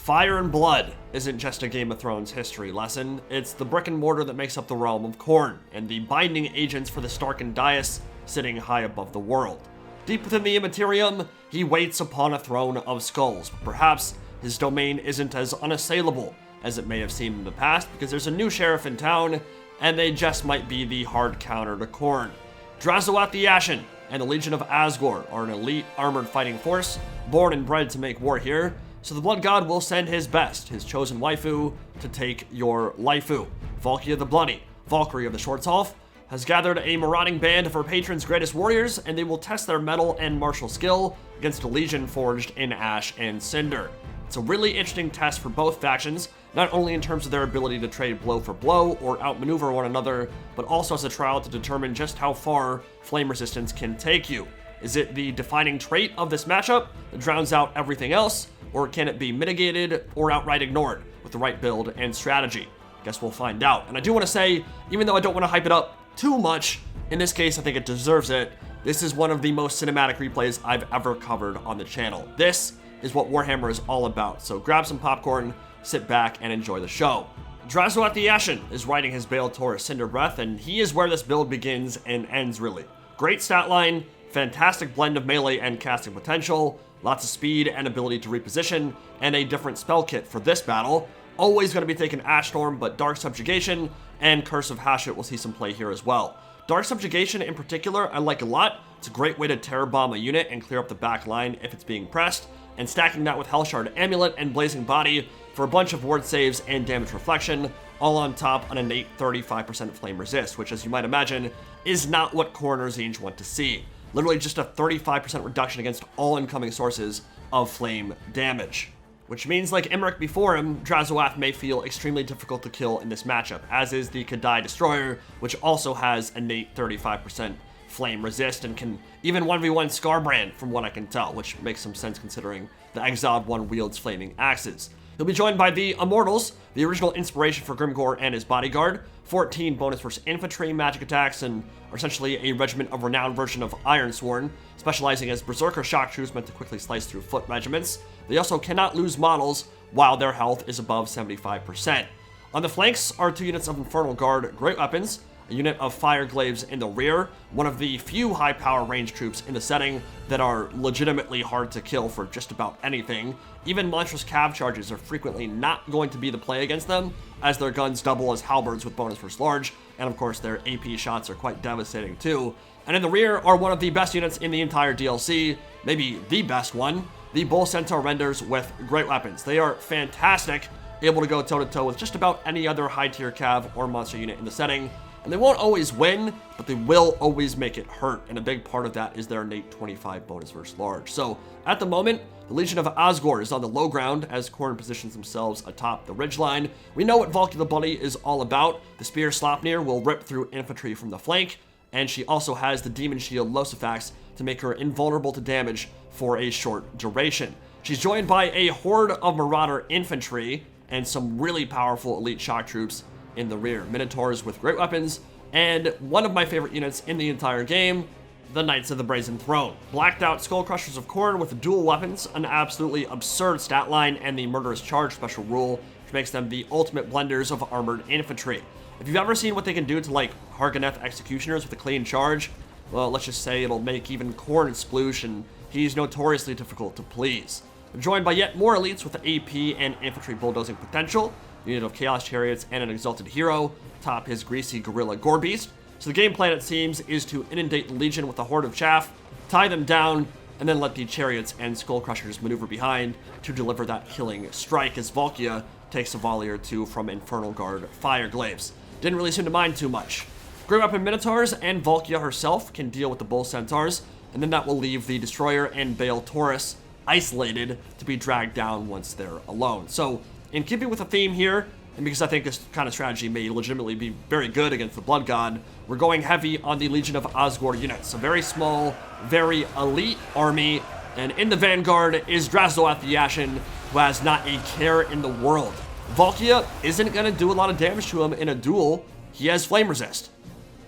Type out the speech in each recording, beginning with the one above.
Fire and blood isn't just a Game of Thrones history lesson, it's the brick and mortar that makes up the realm of Khorne, and the binding agents for the Starken dais sitting high above the world. Deep within the Immaterium, he waits upon a throne of skulls, but perhaps his domain isn't as unassailable as it may have seemed in the past, because there's a new sheriff in town, and they just might be the hard counter to Khorne. Drazhoath the Ashen and the Legion of Azgorh are an elite armored fighting force, born and bred to make war here, so the Blood God will send his best, his chosen waifu, to take your laifu. Valkia the Bloody, Valkyrie of the Schwarzhof, has gathered a marauding band of her patron's greatest warriors, and they will test their mettle and martial skill against a legion forged in ash and cinder. It's a really interesting test for both factions, not only in terms of their ability to trade blow for blow or outmaneuver one another, but also as a trial to determine just how far flame resistance can take you. Is it the defining trait of this matchup that drowns out everything else, or can it be mitigated or outright ignored with the right build and strategy? Guess we'll find out. And I do want to say, even though I don't want to hype it up too much, in this case I think it deserves it. This is one of the most cinematic replays I've ever covered on the channel. This is what Warhammer is all about, so grab some popcorn, sit back, and enjoy the show. Drazhoath the Ashen is riding his Bale Taurus Cinder Breath, and he is where this build begins and ends, really. Great stat line, fantastic blend of melee and casting potential, lots of speed and ability to reposition, and a different spell kit for this battle. Always going to be taking Ash Storm, but Dark Subjugation and Curse of Hashut will see some play here as well. Dark Subjugation in particular I like a lot. It's a great way to terror bomb a unit and clear up the back line if it's being pressed, and stacking that with Hellshard Amulet and Blazing Body for a bunch of ward saves and damage reflection, all on top an innate 35% flame resist, which, as you might imagine, is not what Khorne want to see. Literally just a 35% reduction against all incoming sources of flame damage. Which means, like Imric before him, Drazhoath may feel extremely difficult to kill in this matchup, as is the Kadai Destroyer, which also has innate 35% flame resist and can even 1v1 Scarbrand from what I can tell, which makes some sense considering the exiled one wields flaming axes. He'll be joined by the Immortals, the original inspiration for Grimgor and his bodyguard, 14 bonus versus infantry magic attacks, and are essentially a regiment of renowned version of Ironsworn, specializing as berserker shock troops meant to quickly slice through foot regiments. They also cannot lose models while their health is above 75%. On the flanks are 2 units of Infernal Guard great weapons, a unit of fire glaives in the rear, one of the few high power range troops in the setting that are legitimately hard to kill for just about anything. Even monstrous cav charges are frequently not going to be the play against them, as their guns double as halberds with bonus versus large, and of course their AP shots are quite devastating too. And in the rear are one of the best units in the entire DLC, maybe the best one, the Bull Centaur Renders with great weapons. They are fantastic, able to go toe-to-toe with just about any other high-tier cav or monster unit in the setting. And they won't always win, but they will always make it hurt, and a big part of that is their innate 25 bonus versus large. So, at the moment, the Legion of Azgorh is on the low ground as Khorne positions themselves atop the ridgeline. We know what Valkia the Bloody is all about. The Spear Slapnir will rip through infantry from the flank, and she also has the Demon Shield Losifax to make her invulnerable to damage for a short duration. She's joined by a horde of Marauder infantry and some really powerful elite shock troops in the rear. Minotaurs with great weapons, and one of my favorite units in the entire game, the Knights of the Brazen Throne. Blacked out Skull Crushers of Khorne with dual weapons, an absolutely absurd stat line, and the Murderous Charge special rule, which makes them the ultimate blenders of armored infantry. If you've ever seen what they can do to, like, Harganeth Executioners with a clean charge, well, let's just say it'll make even Khorne sploosh, and he's notoriously difficult to please. They're joined by yet more elites with AP and infantry bulldozing potential, a unit of Chaos Chariots and an Exalted Hero, top his greasy Gorilla Gore Beast. So the game plan, it seems, is to inundate the Legion with a horde of chaff, tie them down, and then let the Chariots and Skull Crushers maneuver behind to deliver that killing strike as Valkia takes a volley or two from Infernal Guard Fire Glaives. Didn't really seem to mind too much. Great Weapon Minotaurs and Valkia herself can deal with the Bull Centaurs, and then that will leave the Destroyer and Bale Taurus isolated to be dragged down once they're alone. So, in keeping with the theme here, and because I think this kind of strategy may legitimately be very good against the Blood God, we're going heavy on the Legion of Azgorh units. A very small, very elite army, and in the vanguard is Drazhoath the Ashen, who has not a care in the world. Valkia isn't going to do a lot of damage to him in a duel. He has flame resist.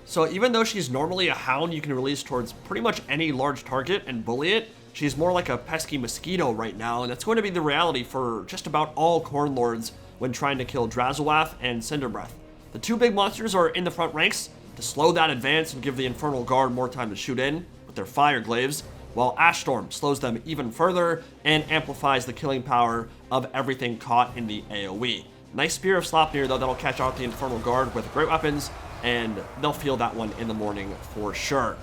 So even though she's normally a hound you can release towards pretty much any large target and bully it, She's more like a pesky mosquito right now, and that's going to be the reality for just about all Khorne Lords when trying to kill Drazhoath and Cinderbreath. The two big monsters are in the front ranks to slow that advance and give the Infernal Guard more time to shoot in with their fire glaives, while Ashstorm slows them even further and amplifies the killing power of everything caught in the AoE. Nice Spear of Sleipnir, though, that'll catch out the Infernal Guard with great weapons, and they'll feel that one in the morning for sure.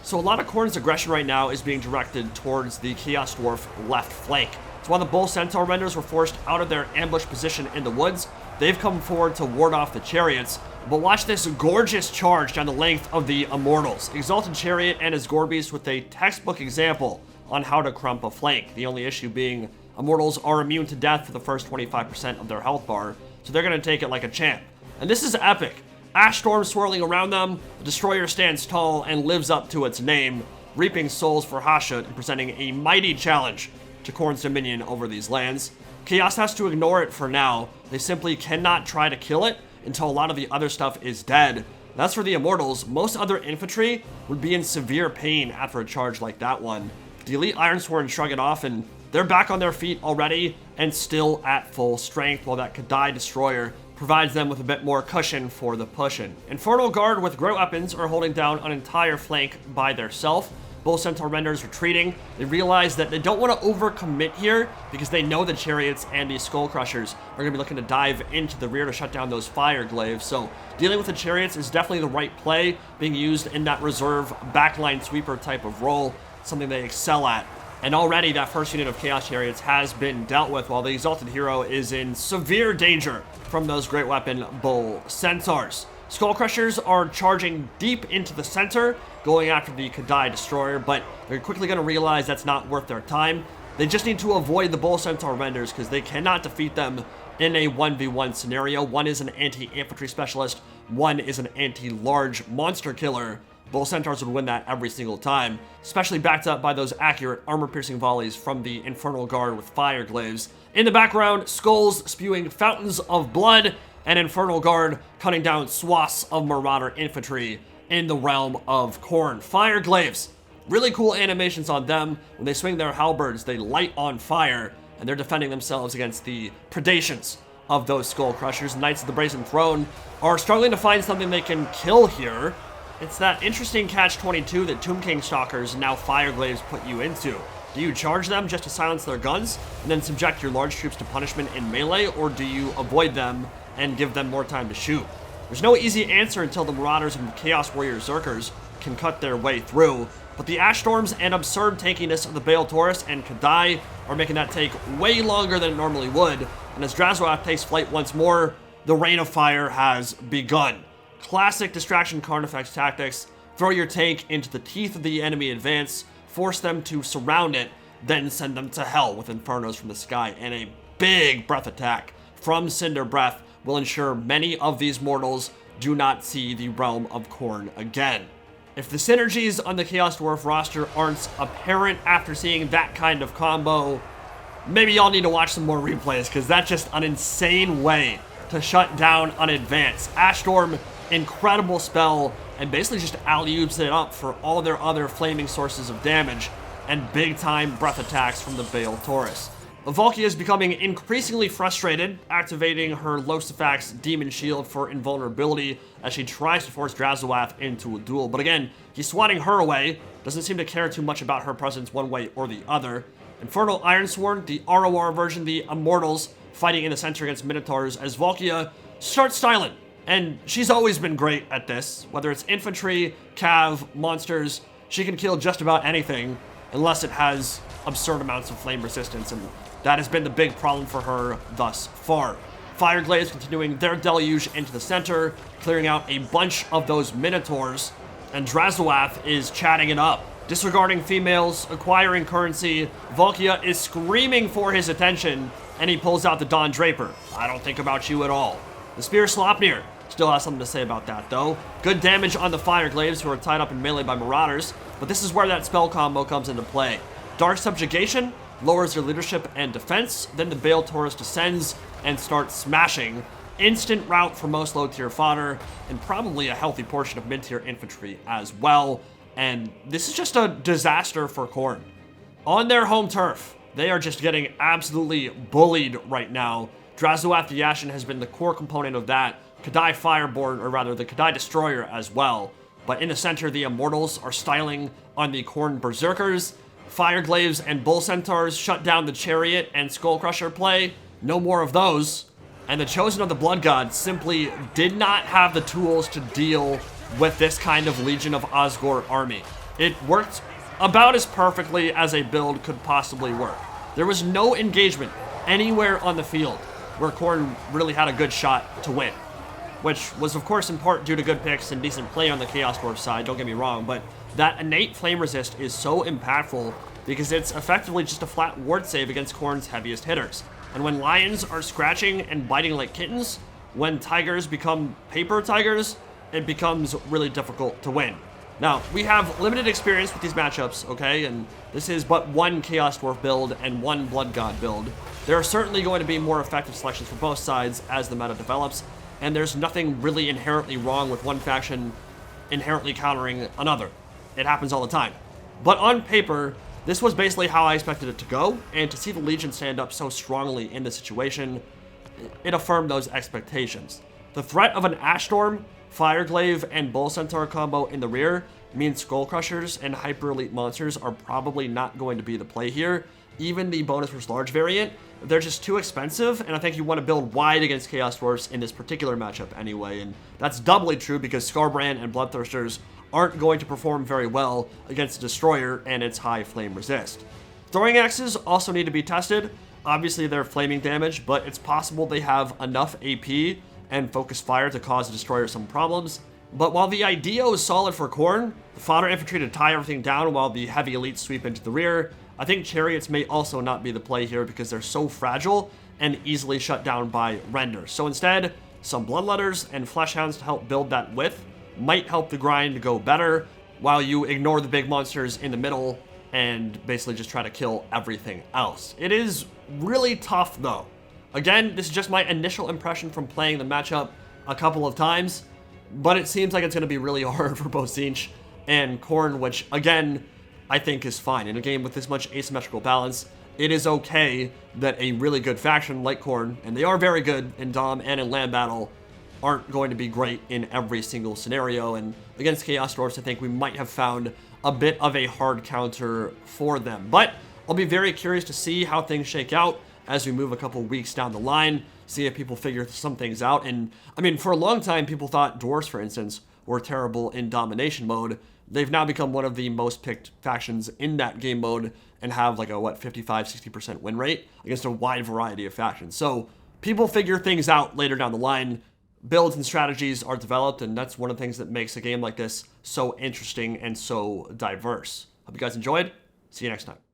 So a lot of Khorne's aggression right now is being directed towards the Chaos Dwarf left flank. So while the Bull Centaur Renders were forced out of their ambush position in the woods, they've come forward to ward off the chariots. But watch this gorgeous charge down the length of the Immortals. Exalted Chariot and Azgorh Beast with a textbook example on how to crump a flank. The only issue being Immortals are immune to death for the first 25% of their health bar, so they're going to take it like a champ. And this is epic. Ash Storm swirling around them, the Destroyer stands tall and lives up to its name, reaping souls for Hashut and presenting a mighty challenge to Khorne's dominion over these lands. Chaos has to ignore it for now. They simply cannot try to kill it until a lot of the other stuff is dead. That's for the Immortals. Most other infantry would be in severe pain after a charge like that one. The Elite Ironsworn shrug it off, and they're back on their feet already and still at full strength, while that Kadai Destroyer provides them with a bit more cushion for the pushin'. Infernal Guard with great weapons are holding down an entire flank by theirself. Bull Centaur Renders retreating. They realize that they don't want to overcommit here because they know the Chariots and the Skull Crushers are going to be looking to dive into the rear to shut down those fire glaives. So dealing with the Chariots is definitely the right play, being used in that reserve backline sweeper type of role, something they excel at. And already that first unit of Chaos Chariots has been dealt with, while the Exalted Hero is in severe danger from those great weapon Bull Centaurs. Skull Crushers are charging deep into the center, going after the Kadai Destroyer, but they're quickly going to realize that's not worth their time. They just need to avoid the Bull Centaur Renders because they cannot defeat them in a 1v1 scenario. One is an anti-infantry specialist, one is an anti-large monster killer. Bull Centaurs would win that every single time, especially backed up by those accurate armor-piercing volleys from the Infernal Guard with fire glaives. In the background, skulls spewing fountains of blood, and Infernal Guard cutting down swaths of Marauder infantry in the realm of Khorne. Fire glaives, really cool animations on them. When they swing their halberds, they light on fire, and they're defending themselves against the predations of those Skull Crushers. Knights of the Brazen Throne are struggling to find something they can kill here. It's that interesting catch-22 that Tomb King Stalkers and now Fire Glaives put you into. Do you charge them just to silence their guns and then subject your large troops to punishment in melee, or do you avoid them and give them more time to shoot? There's no easy answer until the Marauders and Chaos Warrior Zerkers can cut their way through, but the Ash Storms and absurd tankiness of the Bale Taurus and Kadai are making that take way longer than it normally would, and as Drazhoath takes flight once more, the Rain of Fire has begun. Classic distraction Carnifex tactics: throw your tank into the teeth of the enemy advance, force them to surround it, then send them to hell with Infernos from the sky, and a big breath attack from Cinderbreath will ensure many of these mortals do not see the realm of Khorne again. If the synergies on the Chaos Dwarf roster aren't apparent after seeing that kind of combo, maybe y'all need to watch some more replays, because that's just an insane way to shut down an advance. Ash Storm, incredible spell, and basically just alley-oops it up for all their other flaming sources of damage, and big-time breath attacks from the Bale Taurus. Valkia is becoming increasingly frustrated, activating her Losifax Demon Shield for invulnerability as she tries to force Drazhoath into a duel. But again, he's swatting her away, doesn't seem to care too much about her presence one way or the other. Infernal Ironsworn, the ROR version, the Immortals, fighting in the center against Minotaurs as Valkia starts styling. And she's always been great at this. Whether it's infantry, cav, monsters, she can kill just about anything unless it has absurd amounts of flame resistance, and that has been the big problem for her thus far. Fire Glaives continuing their deluge into the center, clearing out a bunch of those Minotaurs, and Drazhoath is chatting it up. Disregarding females, acquiring currency, Valkia is screaming for his attention, and he pulls out the Dawn Draper. I don't think about you at all. The Spear Sleipnir still has something to say about that, though. Good damage on the Fire Glaives, who are tied up in melee by Marauders, but this is where that spell combo comes into play. Dark Subjugation lowers their leadership and defense, then the Bale Taurus descends and starts smashing. Instant rout for most low-tier fodder, and probably a healthy portion of mid-tier infantry as well. And this is just a disaster for Khorne. on their home turf. They are just getting absolutely bullied right now. Drazhoath the Ashen has been the core component of that. Kadai Fireborn, or rather the Kadai Destroyer as well. But in the center, the Immortals are styling on the Khorne Berserkers. Fireglaves and Bull Centaurs shut down the Chariot and Skullcrusher play. No more of those. And the Chosen of the Blood God simply did not have the tools to deal with this kind of Legion of Azgorh army. It worked about as perfectly as a build could possibly work. There was no engagement anywhere on the field where Khorne really had a good shot to win, which was of course in part due to good picks and decent play on the Chaos Dwarf side, don't get me wrong, but that innate flame resist is so impactful because it's effectively just a flat ward save against Khorne's heaviest hitters. And when lions are scratching and biting like kittens, when tigers become paper tigers, it becomes really difficult to win. Now, we have limited experience with these matchups, okay, and this is but one Chaos Dwarf build and one Blood God build. There are certainly going to be more effective selections for both sides as the meta develops, and there's nothing really inherently wrong with one faction inherently countering another. It happens all the time. But on paper, this was basically how I expected it to go, and to see the Legion stand up so strongly in this situation, it affirmed those expectations. The threat of an Ash Storm, Fireglaive, and Bull Centaur combo in the rear means Skullcrushers and Hyper Elite monsters are probably not going to be the play here. Even the bonus versus large variant, they're just too expensive, and I think you want to build wide against Chaos Dwarfs in this particular matchup anyway, and that's doubly true because Scarbrand and Bloodthirsters aren't going to perform very well against the Destroyer and its high flame resist. Throwing axes also need to be tested. Obviously they're flaming damage, but it's possible they have enough AP and focus fire to cause the Destroyer some problems. But while the idea is solid for Khorne, the fodder infantry to tie everything down while the heavy elites sweep into the rear, I think chariots may also not be the play here because they're so fragile and easily shut down by renders. So instead, some bloodletters and fleshhounds to help build that width might help the grind go better while you ignore the big monsters in the middle and basically just try to kill everything else. It is really tough though. Again, this is just my initial impression from playing the matchup a couple of times, but it seems like it's going to be really hard for both Tzeentch and Khorne, which again, I think is fine. In a game with this much asymmetrical balance, it is okay that a really good faction like Khorne, and they are very good in Dom and in land battle, aren't going to be great in every single scenario, and against Chaos Dwarfs, I think we might have found a bit of a hard counter for them. But I'll be very curious to see how things shake out as we move a couple weeks down the line, see if people figure some things out. And I mean, for a long time, people thought Dwarves, for instance, were terrible in domination mode. They've now become one of the most picked factions in that game mode and have like a, 55-60% win rate against a wide variety of factions. So people figure things out later down the line. Builds and strategies are developed, and that's one of the things that makes a game like this so interesting and so diverse. Hope you guys enjoyed. See you next time.